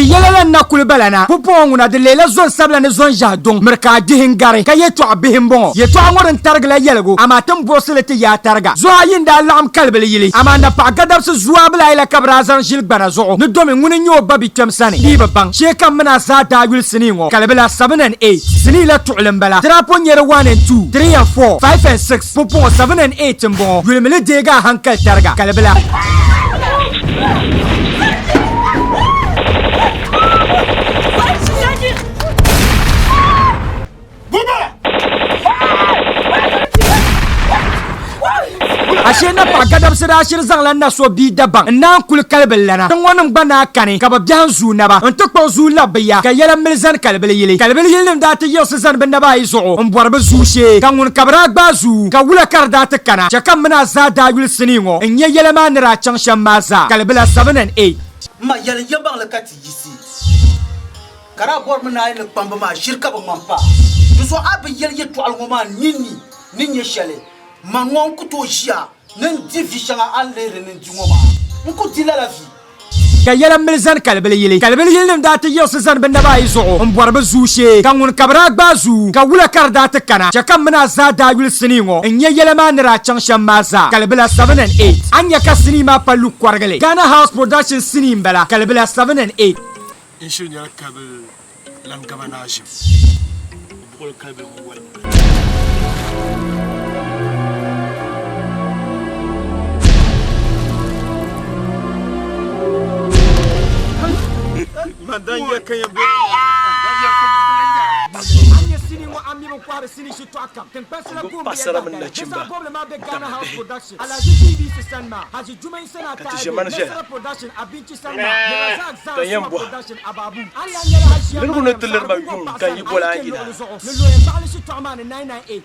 ti yelala na kulbalana poponguna de lela zon sabla ne zon jadon merka dihingare kayeto abihimbo yeto angoren targla yelgo amatam boselete ya targa zo ayinda lam kalbele yili amanda pa gadab su zuabla ila kabrazan jil bana zo ne domi ngune nyo babi temsani diba bang sheka mena za da yul siningo kalbela 7 and 8 sinila tu'lam bala trapon yere 1 and 2 3 and 4 5 and 6 popon 7 and 8 mbo yulmele dega hankal targa kalbela ashena pa gadab sira ashir zanglan na so bi dabang nan kul kalbel lana tan wonin bana kane ka ba bian zu na ba on to ko zu labya ka yela milzan kalbel yili da ta yos zan ben ba yi zo on borba zu she kan won kabra ba zu ka wula kar da ta kana cha kan mena za da yul siningo en ye yela manira chan shamaza kalbela 7 and 8 ma yela yabang la kati yisi kara bor mena ay le pamba ma shirka ba mampa du so abi yel yetu alngoma ninni shale mangon kuto jia nan division alere nan jingoma nko dila la vie ka yela milzan kalbel yili da ta yos zan ben ba yi zo on borba zu she kan won kabra ba zu ka wula kar da ta kana cha kan mena za da yul siningo en ye yela manira chan shamaza kalbela 7 and 8 anya ka sinima palu kwargale Ghana House Production sinimbala kalbela 7 and 8 ingenieur kabel lan gabanage bol kabel wal Mandanya kaya bo. Anya sini mo ami mo kware sini shi to akam. Ten pesela ko Pasara man na chimba. Problem be Ghana House Production. Ala TV Sanma. Haji Juma Isana ta. Mesra Production Abinchi Sanma. Razak Production Ababu. Anya yela haji. Lulu no teller ba yun kan yi bola gida. Lulu e bali shi to amane 998.